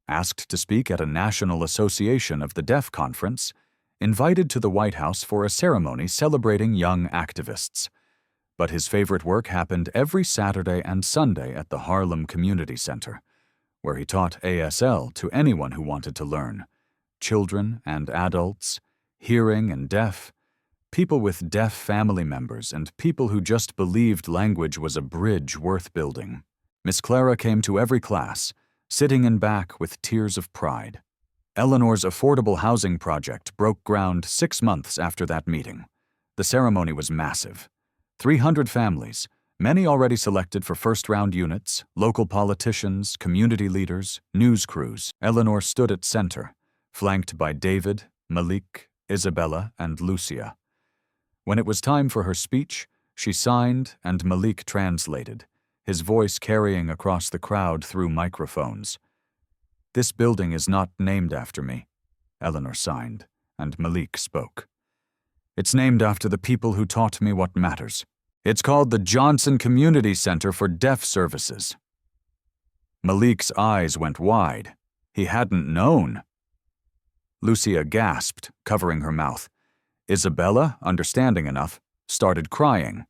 asked to speak at a National Association of the Deaf conference, invited to the White House for a ceremony celebrating young activists. But his favorite work happened every Saturday and Sunday at the Harlem Community Center, where he taught ASL to anyone who wanted to learn, children and adults, hearing and deaf, people with deaf family members, and people who just believed language was a bridge worth building. Miss Clara came to every class, sitting in back with tears of pride. Eleanor's affordable housing project broke ground 6 months after that meeting. The ceremony was massive. 300 families, many already selected for first-round units, local politicians, community leaders, news crews. Eleanor stood at center, flanked by David, Malik, Isabella, and Lucia. When it was time for her speech, she signed and Malik translated, his voice carrying across the crowd through microphones. "This building is not named after me," Eleanor signed, and Malik spoke. "It's named after the people who taught me what matters. It's called the Johnson Community Center for Deaf Services." Malik's eyes went wide. He hadn't known. Lucia gasped, covering her mouth. Isabella, understanding enough, started crying.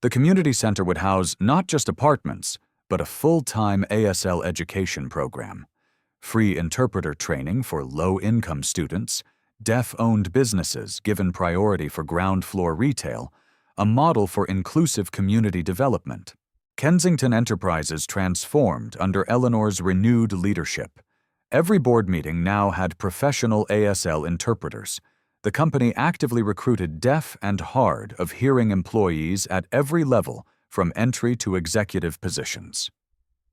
The community center would house not just apartments, but a full-time ASL education program, free interpreter training for low-income students, deaf-owned businesses given priority for ground-floor retail, a model for inclusive community development. Kensington Enterprises transformed under Eleanor's renewed leadership. Every board meeting now had professional ASL interpreters. The company actively recruited deaf and hard of hearing employees at every level, from entry to executive positions.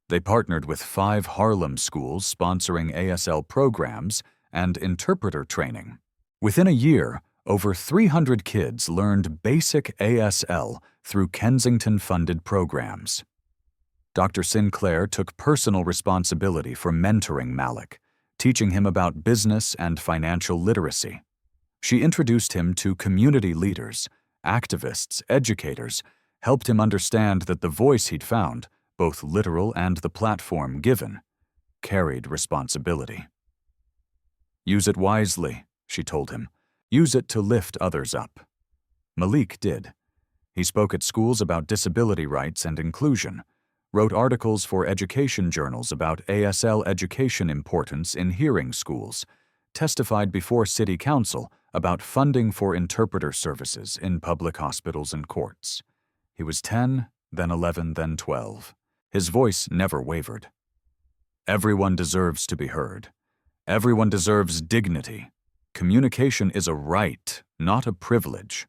They partnered with 5 Harlem schools sponsoring ASL programs and interpreter training. Within a year, over 300 kids learned basic ASL through Kensington-funded programs. Dr. Sinclair took personal responsibility for mentoring Malik, teaching him about business and financial literacy. She introduced him to community leaders, activists, educators, helped him understand that the voice he'd found, both literal and the platform given, carried responsibility. "Use it wisely," she told him. "Use it to lift others up." Malik did. He spoke at schools about disability rights and inclusion, wrote articles for education journals about ASL education importance in hearing schools, testified before City Council about funding for interpreter services in public hospitals and courts. He was 10, then 11, then 12. His voice never wavered. Everyone deserves to be heard. Everyone deserves dignity. Communication is a right, not a privilege.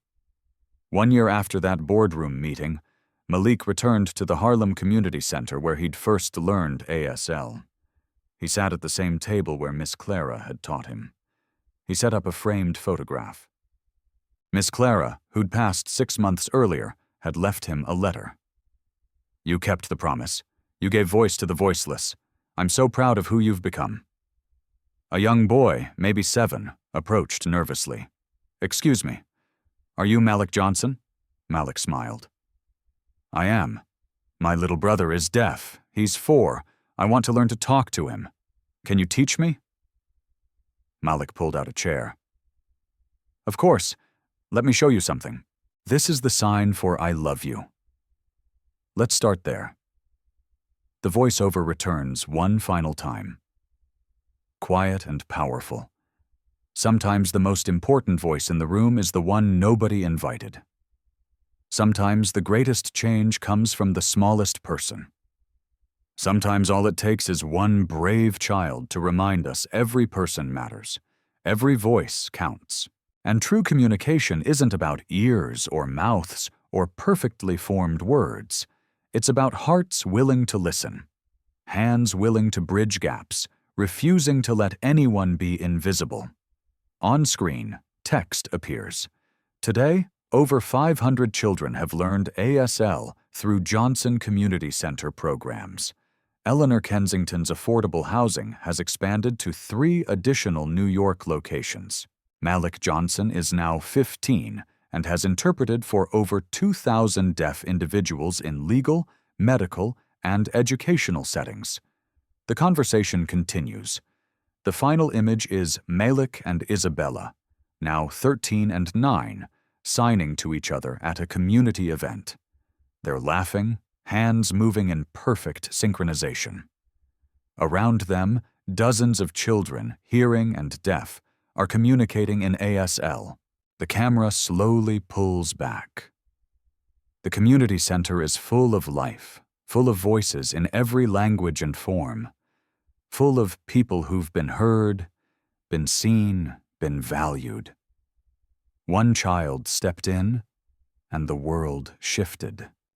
1 year after that boardroom meeting, Malik returned to the Harlem Community Center where he'd first learned ASL. He sat at the same table where Miss Clara had taught him. He set up a framed photograph. Miss Clara, who'd passed 6 months earlier, had left him a letter. "You kept the promise. You gave voice to the voiceless. I'm so proud of who you've become." A young boy, maybe 7, approached nervously. "Excuse me, are you Malik Johnson?" Malik smiled. "I am. My little brother is deaf. He's 4. I want to learn to talk to him. Can you teach me?" Malik pulled out a chair. "Of course. Let me show you something. This is the sign for I love you." Let's start there. The voiceover returns one final time. Quiet and powerful. Sometimes the most important voice in the room is the one nobody invited. Sometimes the greatest change comes from the smallest person. Sometimes all it takes is one brave child to remind us every person matters. Every voice counts. And true communication isn't about ears or mouths or perfectly formed words. It's about hearts willing to listen, hands willing to bridge gaps, refusing to let anyone be invisible. On screen, text appears. Today, over 500 children have learned ASL through Johnson Community Center programs. Eleanor Kensington's affordable housing has expanded to 3 additional New York locations. Malik Johnson is now 15 and has interpreted for over 2,000 deaf individuals in legal, medical, and educational settings. The conversation continues. The final image is Malik and Isabella, now 13 and 9, signing to each other at a community event. They're laughing, hands moving in perfect synchronization. Around them, dozens of children, hearing and deaf, are communicating in ASL. The camera slowly pulls back. The community center is full of life, full of voices in every language and form, full of people who've been heard, been seen, been valued. One child stepped in, and the world shifted.